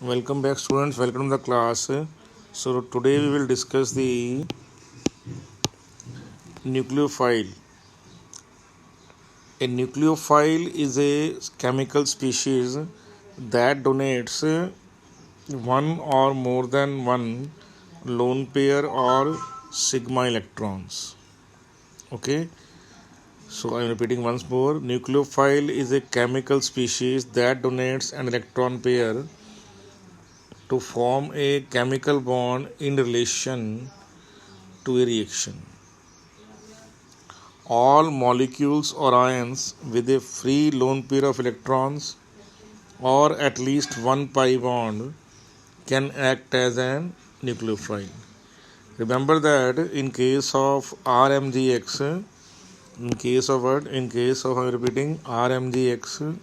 Welcome back, students. Welcome to the class. So, today we will discuss the nucleophile. A nucleophile is a chemical species that donates one or more than one lone pair or sigma electrons. Okay, so I am repeating once more. Nucleophile is a chemical species that donates an electron pair to form a chemical bond in relation to a reaction. All molecules or ions with a free lone pair of electrons or at least one pi bond can act as an nucleophile. Remember that in case of RMGX, in case of I'm repeating RMGX,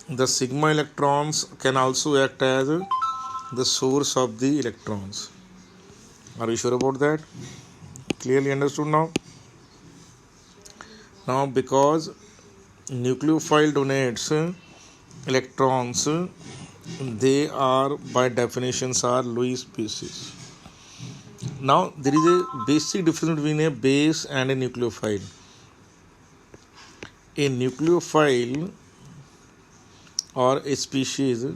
the sigma electrons can also act as the source of the electrons. Are you sure about that? Clearly understood now? Now, because nucleophile donates electrons, they are by definitions are Lewis species. Now there is a basic difference between a base and a nucleophile. A nucleophile or a species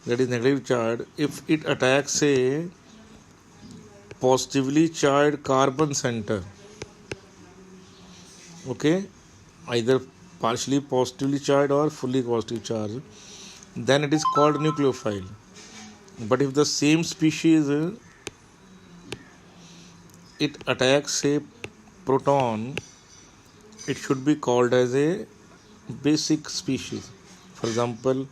that is negative charged, if it attacks a positively charged carbon center, okay, either partially positively charged or fully positive charged, then it is called nucleophile. But if the same species it attacks a proton, it should be called as a basic species. For example,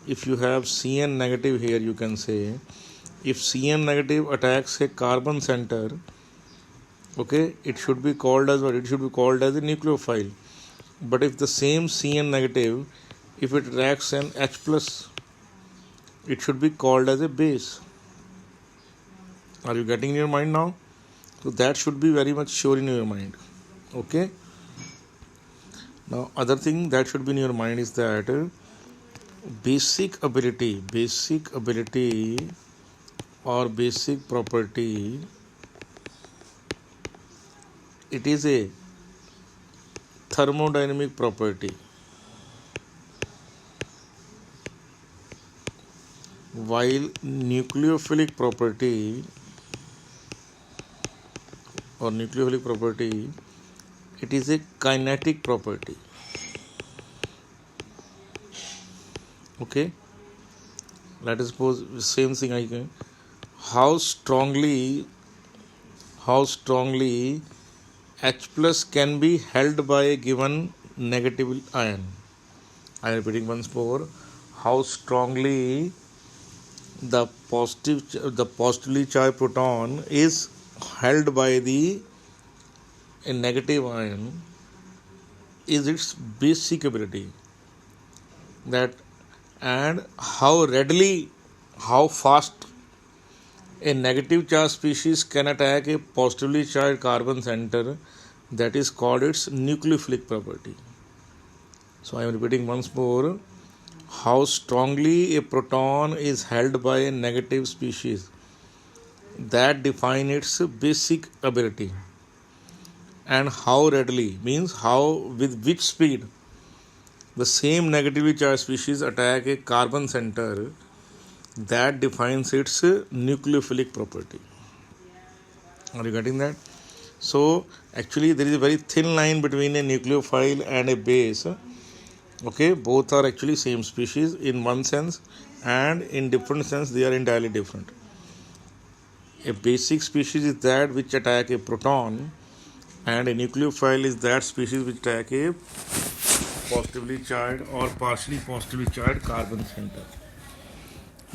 if you have Cn negative here, you can say if Cn negative attacks a carbon center, okay, it should be called as what? It should be called as a nucleophile. But if the same Cn negative, if it attacks an H plus, it should be called as a base. Are you getting in your mind now? So that should be very much sure in your mind. Okay. Now other thing that should be in your mind is that basic ability or basic property, it is a thermodynamic property, while nucleophilic property it is a kinetic property. Okay, let us suppose same thing I can how strongly H plus can be held by a given negative ion. I am repeating once more. How strongly the positively charged proton is held by the a negative ion is its basic ability. That and how fast a negative charged species can attack a positively charged carbon center, that is called its nucleophilic property. So I am repeating once more. How strongly a proton is held by a negative species, that defines its basic ability. And how readily means how with which speed the same negatively charged species attack a carbon center, that defines its nucleophilic property. Are you getting that? So actually there is a very thin line between a nucleophile and a base. Okay, both are actually same species in one sense, and in different sense they are entirely different. A basic species is that which attack a proton, and a nucleophile is that species which attack a positively charged or partially positively charged carbon center.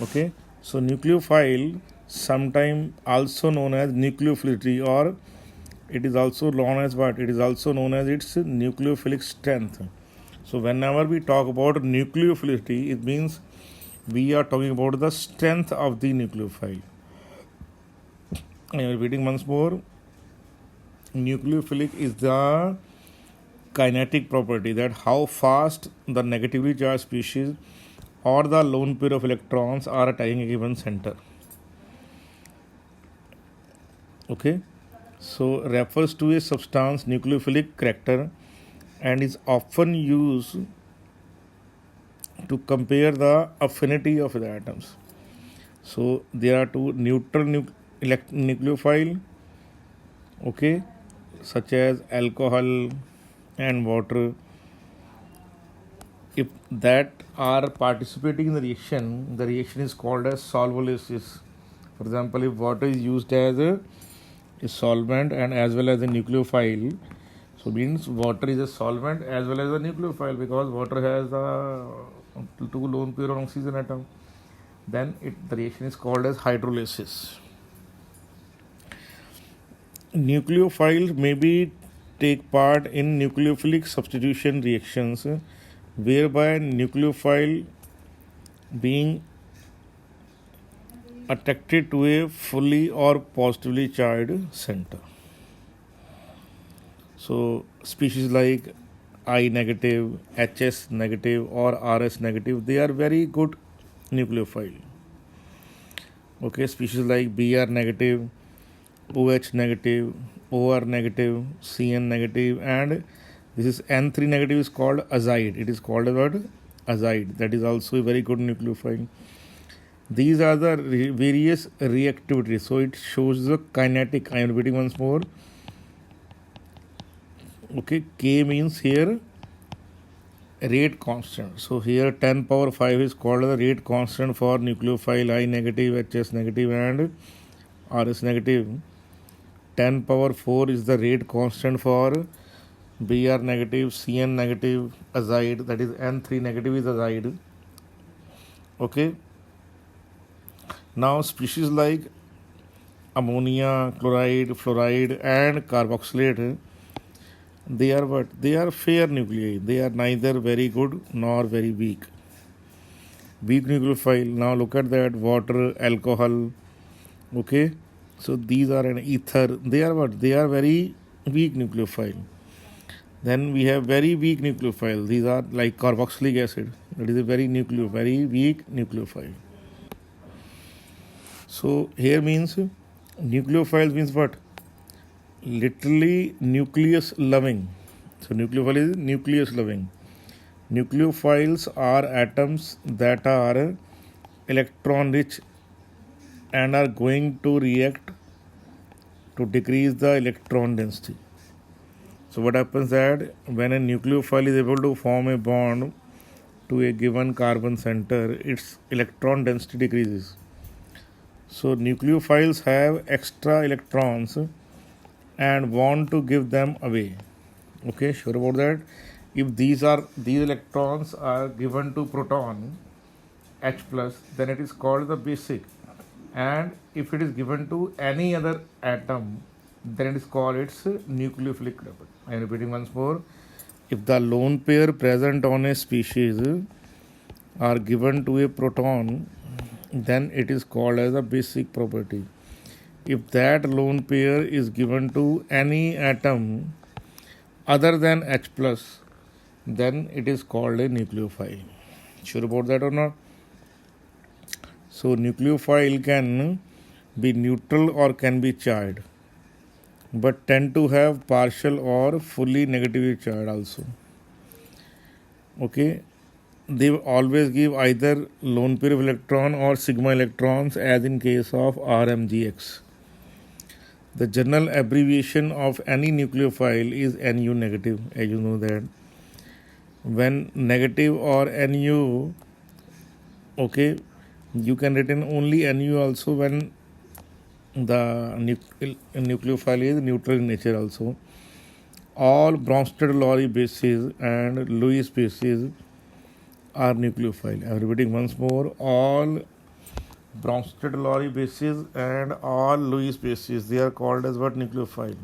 Okay, so nucleophile, sometimes also known as nucleophilicity, or it is also known as what? It is also known as its nucleophilic strength. So whenever we talk about nucleophilicity, it means we are talking about the strength of the nucleophile. I am repeating once more. Nucleophilic is the kinetic property, that how fast the negatively charged species or the lone pair of electrons are attacking a given center. Okay, so refers to a substance nucleophilic character and is often used to compare the affinity of the atoms. So there are two neutral nucleophile, okay, such as alcohol and water. If that are participating in the reaction is called as solvolysis. For example, if water is used as a solvent and as well as a nucleophile, so means water is a solvent as well as a nucleophile, because water has two lone pair on oxygen atom. Then the reaction is called as hydrolysis. Nucleophiles may be take part in nucleophilic substitution reactions, whereby nucleophile being attracted to a fully or positively charged center. So species like I negative, HS negative or RS negative, they are very good nucleophile. Okay, species like BR negative, OH negative, OR negative, CN negative, and this is N3 negative is called azide. It is called a word azide. That is also a very good nucleophile. These are the various reactivities. So it shows the kinetic. I am repeating once more. Okay, K means here rate constant. So here 10 power 5 is called the rate constant for nucleophile I negative, HS negative and RS negative. 10 power 4 is the rate constant for BR negative, CN negative, azide, that is N3 negative is azide. Okay. Now species like ammonia, chloride, fluoride and carboxylate, they are what? They are fair nuclei. They are neither very good nor very weak. Weak nucleophile. Now look at that: water, alcohol. Okay, so these are an ether. They are what? They are very weak nucleophile. Then we have very weak nucleophile. These are like carboxylic acid. That is a very weak nucleophile. So here means nucleophile means what? Literally nucleus loving. So nucleophile is nucleus loving. Nucleophiles are atoms that are electron rich and are going to react to decrease the electron density. So what happens that when a nucleophile is able to form a bond to a given carbon center, its electron density decreases. So nucleophiles have extra electrons and want to give them away. Okay, sure about that. If these electrons are given to proton H plus, then it is called the basic, and if it is given to any other atom, then it is called its nucleophilic property. I am repeating once more. If the lone pair present on a species are given to a proton, then it is called as a basic property. If that lone pair is given to any atom other than H plus, then it is called a nucleophile. Sure about that or not? So nucleophile can be neutral or can be charged, but tend to have partial or fully negatively charged also. Okay, they always give either lone pair of electron or sigma electrons, as in case of RMGX. The general abbreviation of any nucleophile is Nu negative, as you know that. When negative or Nu, okay, you can written only Nu also when the nucleophile is neutral in nature also. All Bronsted-Lowry bases and Lewis bases are nucleophile. I am repeating once more: all Bronsted-Lowry bases and all Lewis bases, they are called as what? Nucleophile.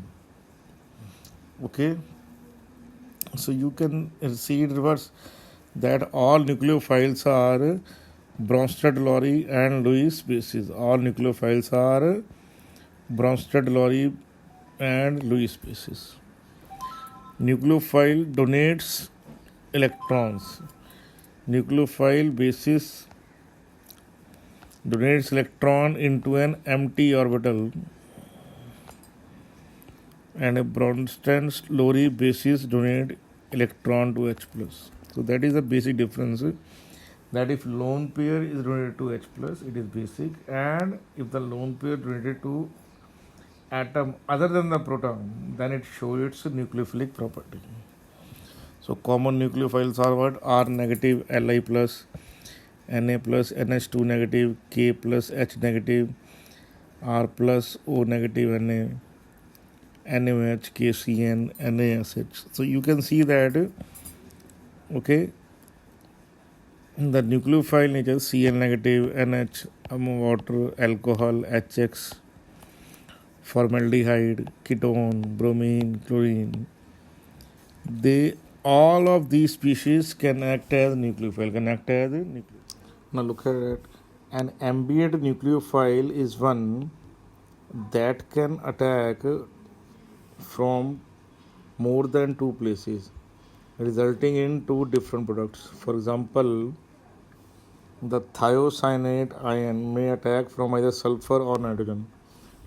Okay, so you can see it reverse, that all nucleophiles are Bronsted-Lowry and Lewis bases. All nucleophiles are Bronsted-Lowry and Lewis bases. Nucleophile donates electrons. Nucleophile basis donates electron into an empty orbital, and a Bronsted-Lowry basis donate electron to H plus. So that is the basic difference. That if lone pair is donated to H plus, it is basic, and if the lone pair donated to atom other than the proton, then it shows its nucleophilic property. So common nucleophiles are what? R negative, Li plus, Na plus, NH2 negative, K plus, H negative, R plus, O negative, Na, NaOH, KCN, NaSH. So you can see that, okay, the nucleophile nature Cl negative, NH, water, alcohol, HX, formaldehyde, ketone, bromine, chlorine. They all of these species can act as nucleophile. Now look at it. An ambient nucleophile is one that can attack from more than two places, resulting in two different products. For example, the thiocyanate ion may attack from either sulfur or nitrogen.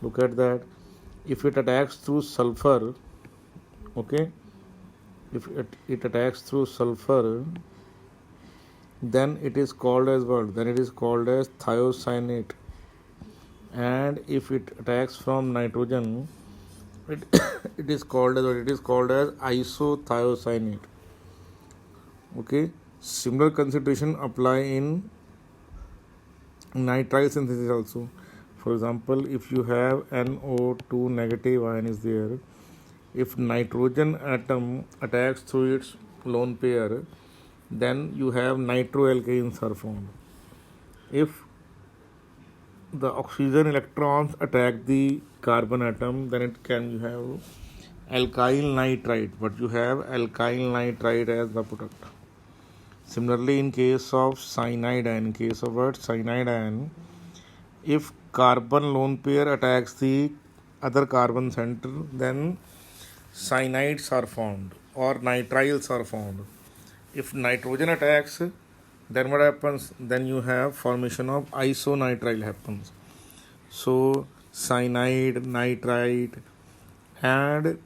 Look at that. If it attacks through sulfur, okay, if it attacks through sulfur, then it is called as what? Then it is called as thiocyanate. And if it attacks from nitrogen, it is called as what? It is called as isothiocyanate. Okay. Similar concentration apply in nitrile synthesis also. For example, if you have NO2 negative ion is there, if nitrogen atom attacks through its lone pair, then you have nitroalkanes are formed. If the oxygen electrons attack the carbon atom, then it can you have alkyl nitrite, but you have alkyl nitrite as the product. Similarly, in case of cyanide ion, if carbon lone pair attacks the other carbon center, then cyanides are formed or nitriles are formed. If nitrogen attacks, then what happens? Then you have formation of isonitrile happens. So cyanide, nitrite, and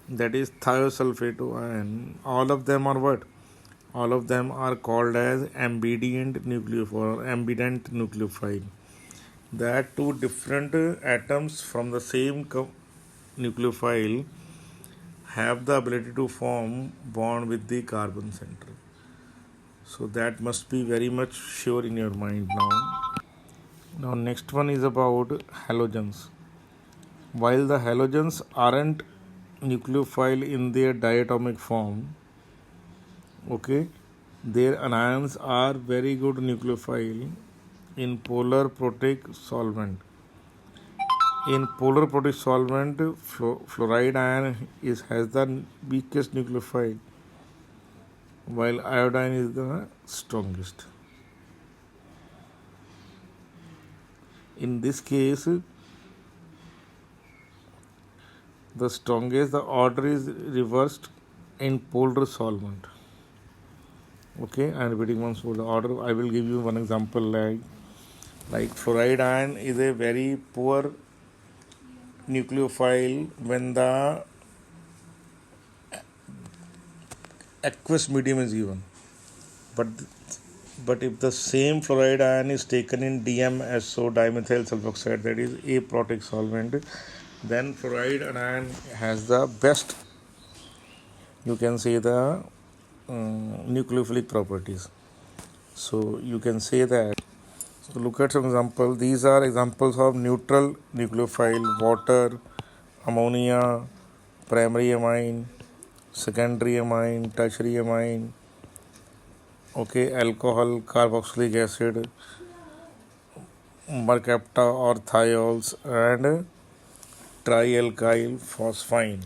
that is thiosulfate ion. All of them are what? All of them are called as ambident nucleophile. That two different atoms from the same nucleophile have the ability to form bond with the carbon center. So that must be very much sure in your mind now. Now next one is about halogens. While the halogens aren't nucleophile in their diatomic form, okay, their anions are very good nucleophile in polar protic solvent. In polar protic solvent, fluoride ion has the weakest nucleophile, while iodine is the strongest. In this case, the strongest, the order is reversed in polar solvent. Okay, I am repeating once more the order. I will give you one example like fluoride ion is a very poor nucleophile when the aqueous medium is given. But if the same fluoride ion is taken in DMSO, dimethyl sulfoxide, that is a protic solvent, then fluoride ion has the best, you can say, the nucleophilic properties. So you can say that. So look at some example. These are examples of neutral nucleophile: water, ammonia, primary amine, secondary amine, tertiary amine, okay, alcohol, carboxylic acid, mercapta or thiols, and trialkyl phosphine.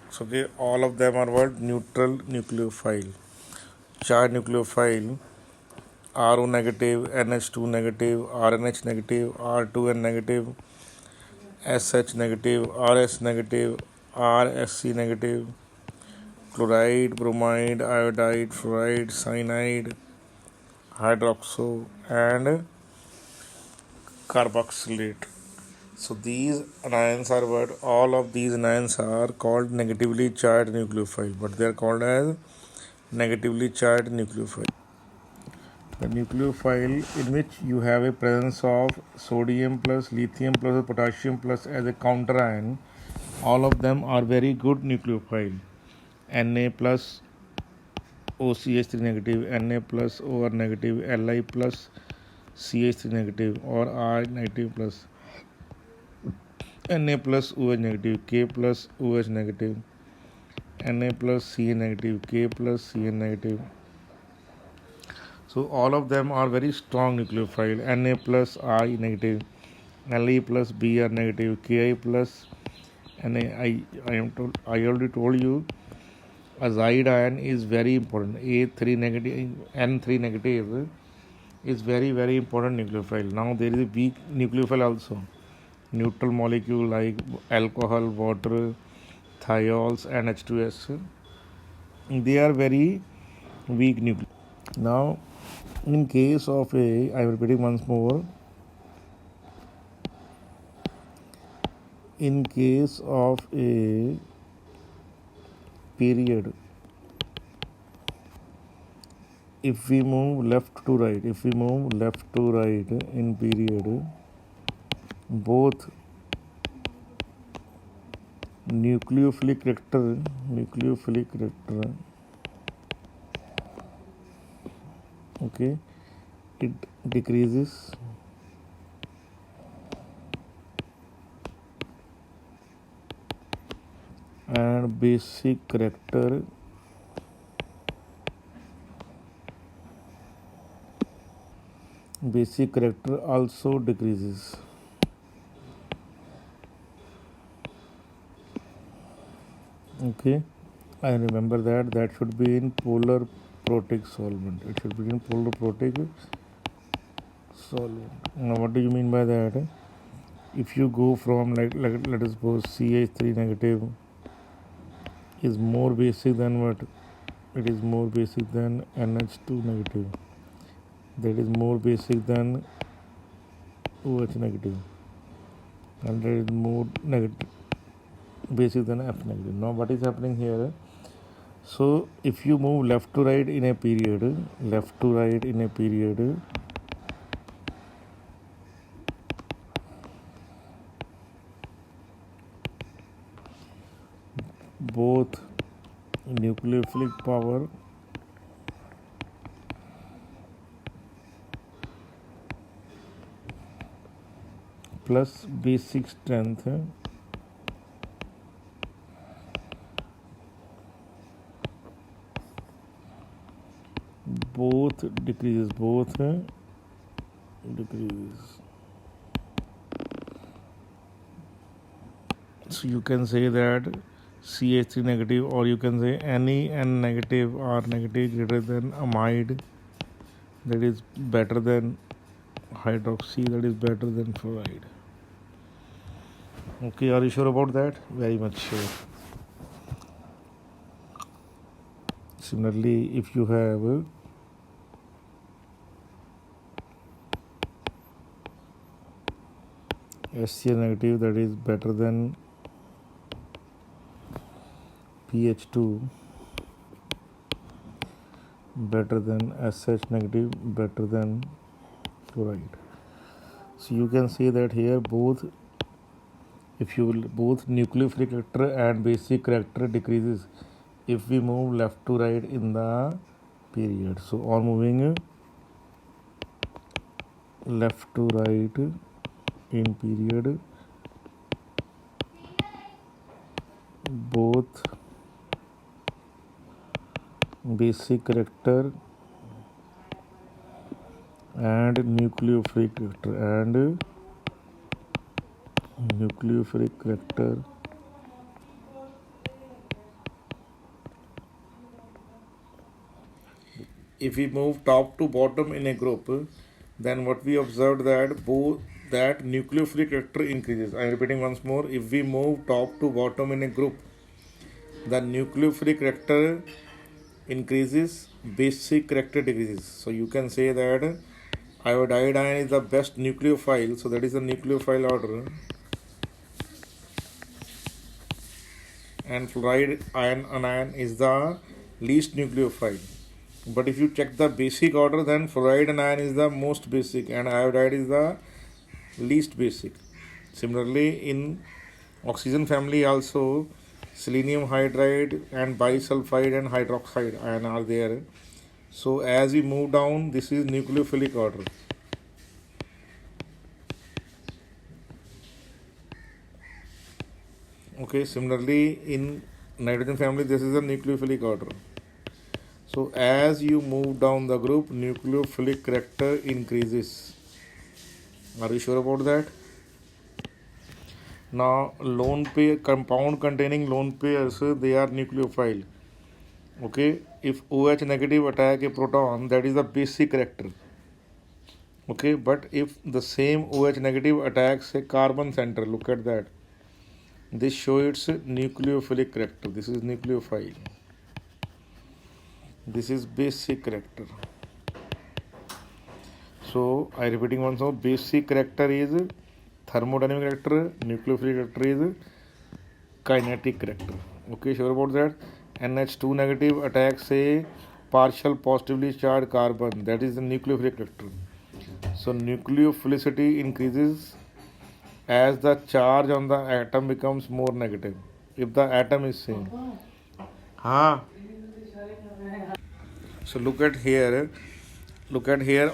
So okay, all of them are what? Neutral nucleophile. Charged nucleophile: RO negative, NH2 negative, RNH negative, R2N negative, SH negative, RS negative, RSC negative, chloride, bromide, iodide, fluoride, cyanide, hydroxo, and carboxylate. So these anions are what? All of these anions are called negatively charged nucleophile, but they are called as negatively charged nucleophile. The nucleophile in which you have a presence of sodium plus lithium plus potassium plus as a counter ion, all of them are very good nucleophile. Na plus OCH3 negative, Na plus OR negative, Li plus CH3 negative, or R negative plus Na plus OH negative, K plus OH negative, Na plus Cn negative, K plus Cn negative. So all of them are very strong nucleophile. Na plus I negative, Le plus Br negative, Ki plus Na. I already told you azide ion is very important. A3 negative, N3 negative is very important nucleophile. Now there is a weak nucleophile also. Neutral molecule like alcohol, water, thiols, and H2S. They are very weak nucleophile. Now, in case of I am repeating once more. In case of a period, if we move left to right in period, both nucleophilic character okay, it decreases, and basic character also decreases. Okay, I remember that should be in polar protic solvent. It should be in polar protic solvent. Now what do you mean by that? If you go from like let us suppose CH3 negative is more basic than what? It is more basic than NH2 negative. That is more basic than OH negative. And that is more negative basic than F negative. Now what is happening here? So if you move left to right in a period, both nucleophilic power plus basic strength both decreases. So you can say that CH3 negative, or you can say any N negative or negative greater than amide, that is better than hydroxy, that is better than fluoride. Okay, are you sure about that? Very much sure. Similarly, if you have HCl negative, that is better than PH2, better than SH negative, better than chloride. So you can say that here both nucleophilic character and basic character decreases if we move left to right in the period. So on moving left to right in period, both basic character and nucleophilic character if we move top to bottom in a group, then what we observed that nucleophilic character increases. I am repeating once more. If we move top to bottom in a group, the nucleophilic character increases, basic character decreases. So you can say that iodide ion is the best nucleophile, so that is the nucleophile order, and fluoride ion anion is the least nucleophile. But if you check the basic order, then fluoride anion is the most basic and iodide is the least basic. Similarly, in oxygen family also, selenium hydride and bisulfide and hydroxide ion are there. So as we move down, this is nucleophilic order. Okay, similarly in nitrogen family, this is a nucleophilic order. So as you move down the group, nucleophilic character increases. Are you sure about that? Now lone pair compound containing lone pairs, they are nucleophile. Okay, if OH negative attack a proton, that is the basic character. Okay, but if the same OH negative attacks a carbon center, look at that. This shows its nucleophilic character. This is nucleophile. This is basic character. So I repeating once more, basic character is thermodynamic character, nucleophilic character is kinetic character. Okay, sure about that. NH2 negative attacks a partial positively charged carbon, that is the nucleophilic character. So nucleophilicity increases as the charge on the atom becomes more negative. If the atom is same. So look at here,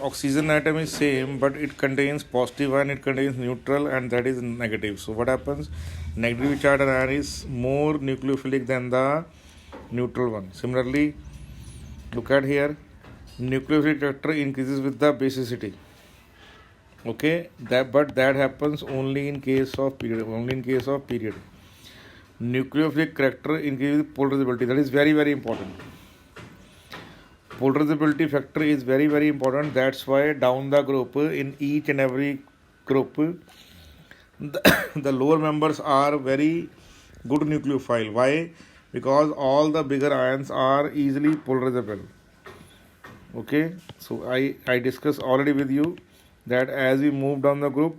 oxygen atom is same, but it contains positive ion, it contains neutral, and that is negative. So what happens? Negatively charged ion is more nucleophilic than the neutral one. Similarly, look at here, nucleophilic character increases with the basicity. Okay, but that happens only in case of period. Nucleophilic character increases polarizability. That is very, very important. Polarizability factor is very, very important. That's why down the group, in each and every group, the lower members are very good nucleophile. Why? Because all the bigger ions are easily polarizable. Okay, so I discussed already with you that as we move down the group,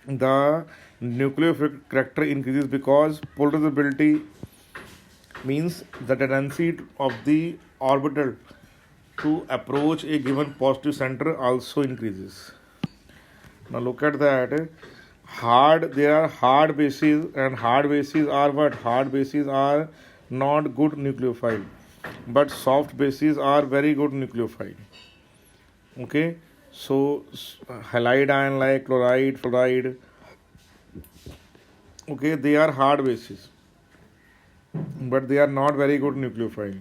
the nucleophilic character increases because polarizability means the tendency of the orbital to approach a given positive center also increases. Now look at that. There are hard bases, and hard bases are what? Hard bases are not good nucleophile, but soft bases are very good nucleophile. Okay, so halide ion like chloride, fluoride, okay, they are hard bases, but they are not very good nucleophile.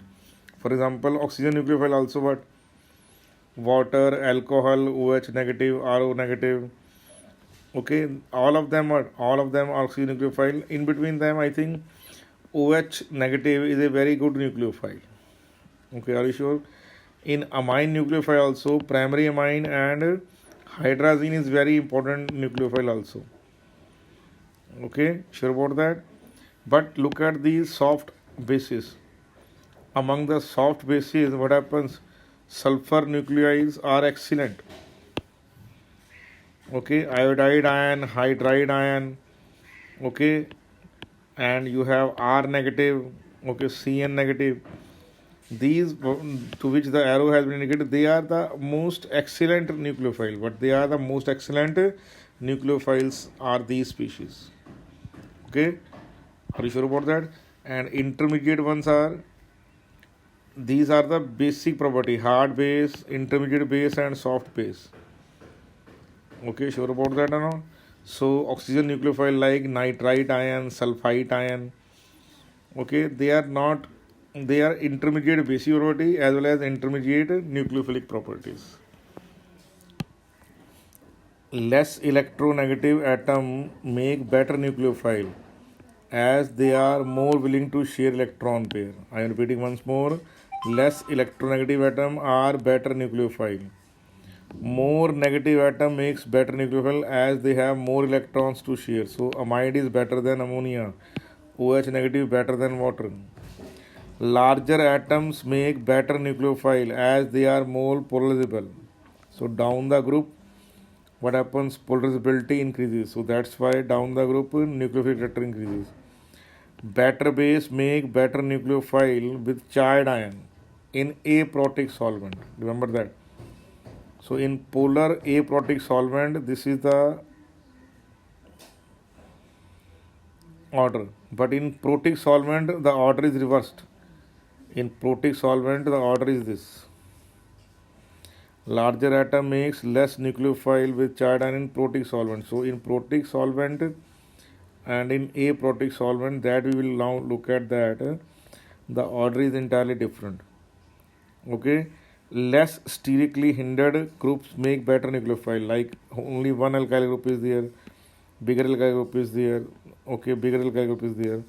For example, oxygen nucleophile also what? Water, alcohol, OH negative, RO negative. Okay, all of them are oxygen nucleophile. In between them, I think OH negative is a very good nucleophile. Okay, are you sure? In amine nucleophile also, primary amine and hydrazine is very important nucleophile also. Okay, sure about that? But look at these soft bases. Among the soft bases, what happens? Sulfur nuclei are excellent. Okay, iodide ion, hydride ion, okay, and you have R negative, okay, Cn negative. These to which the arrow has been indicated, they are the most excellent nucleophile. But they are the most excellent nucleophiles are these species. Okay, are you sure about that? And intermediate ones are, these are the basic property: hard base, intermediate base, and soft base. Okay, sure about that or not? So oxygen nucleophile like nitrite ion, sulfite ion, okay, they are intermediate basic property as well as intermediate nucleophilic properties. Less electronegative atom make better nucleophile as they are more willing to share electron pair. I am repeating once more, less electronegative atom are better nucleophile. More negative atom makes better nucleophile as they have more electrons to share. So amide is better than ammonia. OH negative better than water. Larger atoms make better nucleophile as they are more polarizable. So down the group, what happens? Polarizability increases. So that's why down the group nucleophilic character increases. Better base make better nucleophile with charged ion in aprotic solvent. Remember that. So in polar aprotic solvent, this is the order. But in protic solvent, the order is reversed. In protic solvent, the order is this. Larger atom makes less nucleophile with charged ion in protic solvent. So in protic solvent and in aprotic solvent, that we will now look at that. The order is entirely different. Okay, less sterically hindered groups make better nucleophile. Like only one alkyl group is there, bigger alkyl group is there. Okay, bigger alkyl group is there.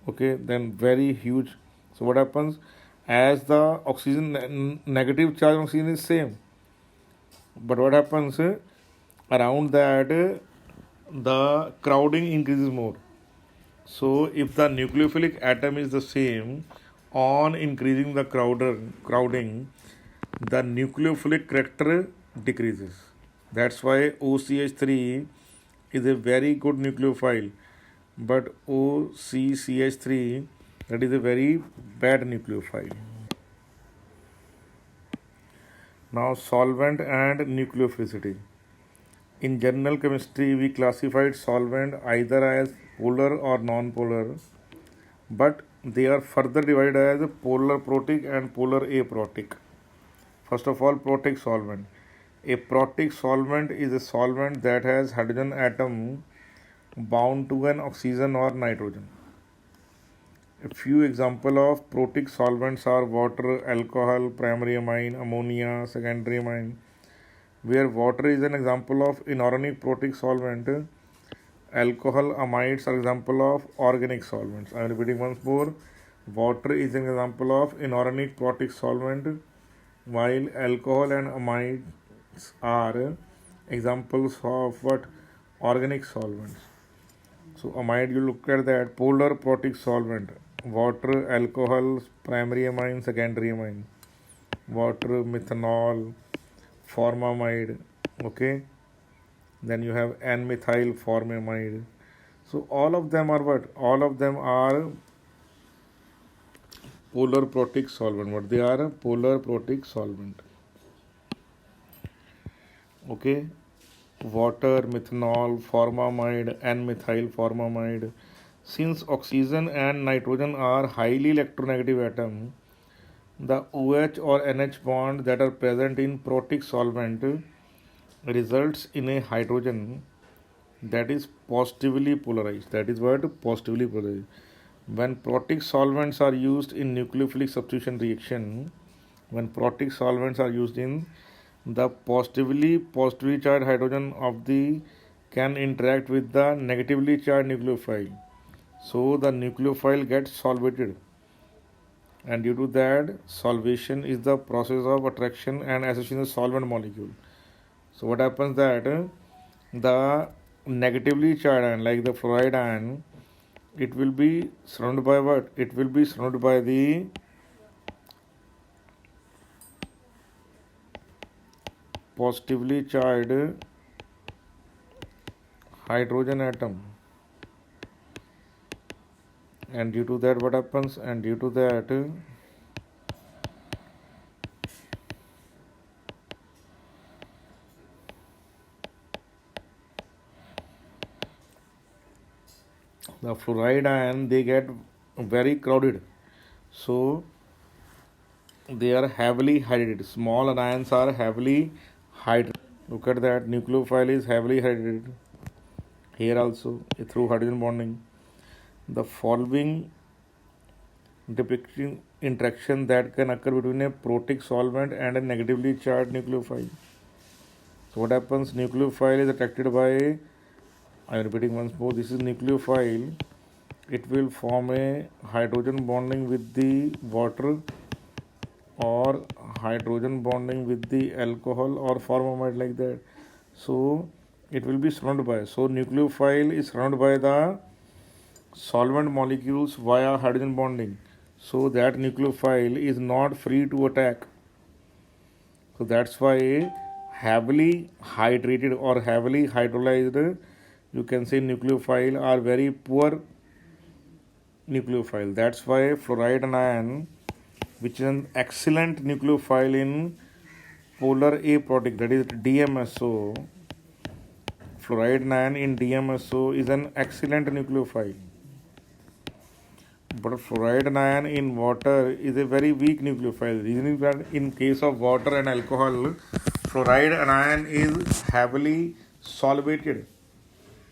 Okay, then very huge. So what happens? As the oxygen negative charge on oxygen is same, but what happens around that the crowding increases more. So if the nucleophilic atom is the same, on increasing the crowding, the nucleophilic character decreases. That's why OCH3 is a very good nucleophile, but OCCH3, that is a very bad nucleophile. Now solvent and nucleophilicity. In general chemistry, we classified solvent either as polar or non-polar, but they are further divided as polar protic and polar aprotic. First of all, protic solvent. A protic solvent is a solvent that has hydrogen atom bound to an oxygen or nitrogen. A few examples of protic solvents are water, alcohol, primary amine, ammonia, secondary amine. Where water is an example of inorganic protic solvent, alcohol amides are example of organic solvents. I am repeating once more. Water is an example of inorganic protic solvent, while alcohol and amides are examples of what? Organic solvents. So amide, you look at that, polar protic solvent. Water, alcohol, primary amine, secondary amine. Water, methanol, formamide. Okay. Then you have N-methyl formamide. So all of them are what? All of them are polar protic solvent. What they are? Polar protic solvent. Okay. Water, methanol, formamide, N-methyl formamide. Since oxygen and nitrogen are highly electronegative atoms, the OH or NH bond that are present in protic solvent results in a hydrogen that is positively polarized. That is what? Positively polarized. When protic solvents are used in nucleophilic substitution reaction, when protic solvents are used in, the positively charged hydrogen of the can interact with the negatively charged nucleophile. So the nucleophile gets solvated, and due to that, solvation is the process of attraction and association of solvent molecule. So what happens that the negatively charged ion, like the fluoride ion, it will be surrounded by what? It will be surrounded by the positively charged hydrogen atom. And due to that, what happens? And due to that, the fluoride ion, they get very crowded. So they are heavily hydrated. Small ions are heavily hydrated. Look at that, nucleophile is heavily hydrated. Here also, through hydrogen bonding. The following depicting interaction that can occur between a protic solvent and a negatively charged nucleophile. So what happens? Nucleophile is attracted by, I am repeating once more, this is nucleophile. It will form a hydrogen bonding with the water or hydrogen bonding with the alcohol or formamide, like that. So it will be surrounded by. So nucleophile is surrounded by the solvent molecules via hydrogen bonding, so that nucleophile is not free to attack. So that's why heavily hydrated or heavily hydrolyzed, you can say, nucleophile are very poor nucleophile. That's why fluoride anion, which is an excellent nucleophile in polar aprotic, that is DMSO, fluoride anion in DMSO is an excellent nucleophile. But fluoride anion in water is a very weak nucleophile. Reason that in case of water and alcohol, fluoride anion is heavily solvated.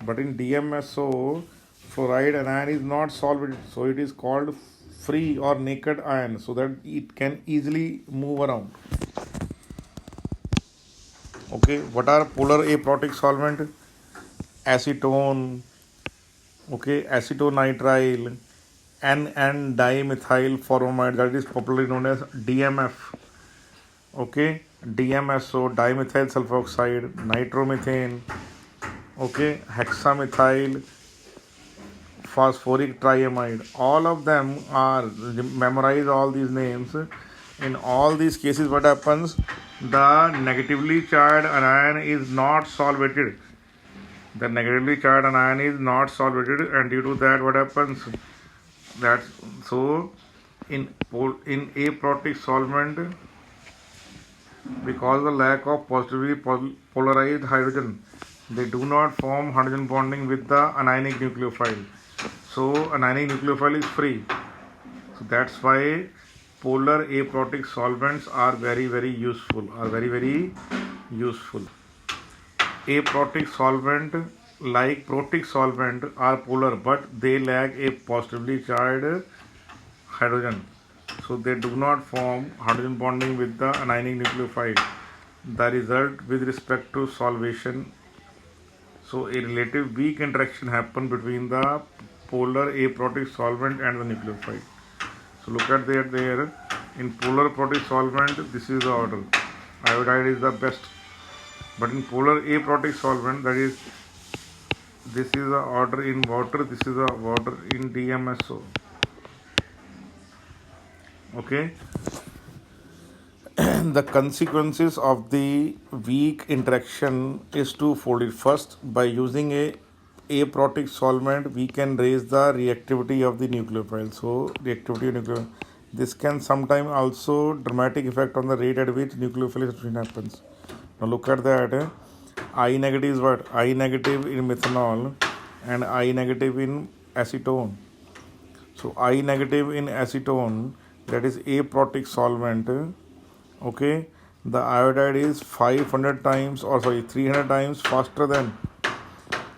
But in DMSO, fluoride anion is not solvated. So it is called free or naked ion, so that it can easily move around. Okay, what are polar aprotic solvent? Acetone, okay, acetonitrile, N-dimethyl formamide, that is popularly known as DMF. Okay, DMSO, dimethyl sulfoxide, nitromethane, okay, hexamethyl phosphoric triamide. All of them are, memorize all these names. In all these cases, what happens? The negatively charged anion is not solvated. The negatively charged anion is not solvated, and due to that, what happens? That's so in aprotic solvent, because of the lack of positively polarized hydrogen, they do not form hydrogen bonding with the anionic nucleophile. So anionic nucleophile is free. So that's why polar aprotic solvents are very useful. Aprotic solvent, like protic solvent, are polar, but they lack a positively charged hydrogen, so they do not form hydrogen bonding with the anionic nucleophile. The result with respect to solvation, so a relative weak interaction happen between the polar aprotic solvent and the nucleophile. So look at there in polar protic solvent, this is the order. Iodide is the best, but in polar aprotic solvent, that is, this is the order in water, this is the order in DMSO. Okay. The consequences of the weak interaction is twofold. First, by using a aprotic solvent, we can raise the reactivity of the nucleophile. So reactivity of nucleophile. This can sometimes also dramatic effect on the rate at which nucleophile substitution happens. Now look at that. I negative is what? I negative in methanol and I negative in acetone. So I negative in acetone, that is aprotic solvent. Okay, the iodide is 300 times faster than,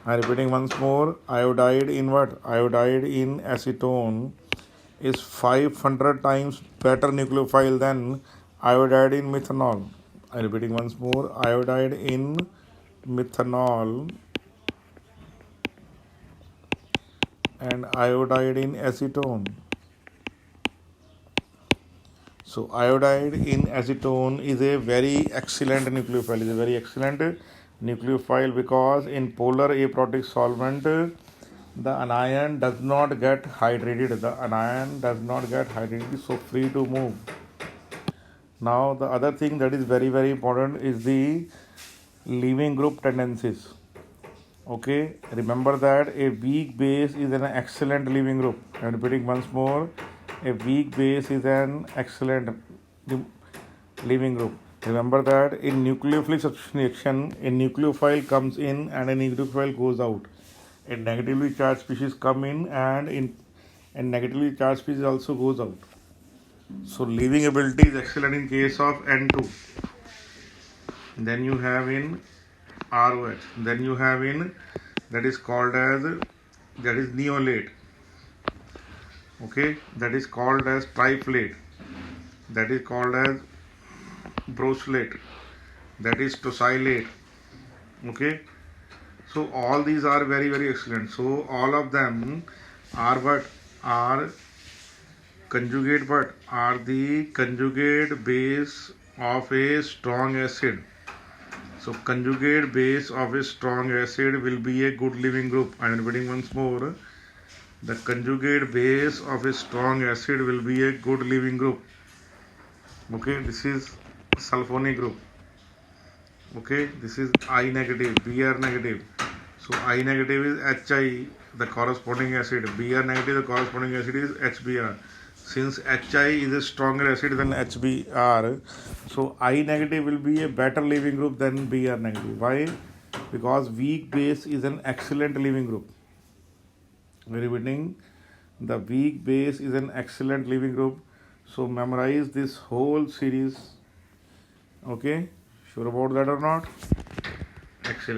I'm repeating once more, iodide in what? Iodide in acetone is 500 times better nucleophile than iodide in methanol. I'm repeating once more, iodide in methanol and iodide in acetone. So iodide in acetone is a very excellent nucleophile. Because in polar aprotic solvent, the anion does not get hydrated. So free to move. Now the other thing that is very important is the leaving group tendencies. Okay, remember that a weak base is an excellent leaving group. I'm repeating once more, a weak base is an excellent leaving group. Remember that in nucleophilic substitution reaction, a nucleophile comes in and a nucleophile goes out. A negatively charged species come in and negatively charged species also goes out. So leaving ability is excellent in case of N2. Then you have in ROH. Then you have in, that is neolate. Okay, that is called as triflate. That is called as brochelate. That is tosylate. Okay, so all these are very excellent. So all of them are what? Are conjugate, but are the conjugate base of a strong acid. So conjugate base of a strong acid will be a good leaving group. I am repeating once more. The conjugate base of a strong acid will be a good leaving group. Okay, this is sulfonic group. Okay, this is I negative, Br negative. So I negative is Hi, the corresponding acid. Br negative, the corresponding acid is HBr. Since Hi is a stronger acid than HBr, so I negative will be a better leaving group than Br negative. Why? Because weak base is an excellent leaving group. Repeating, the weak base is an excellent leaving group. So memorize this whole series. Okay, sure about that or not? Excellent.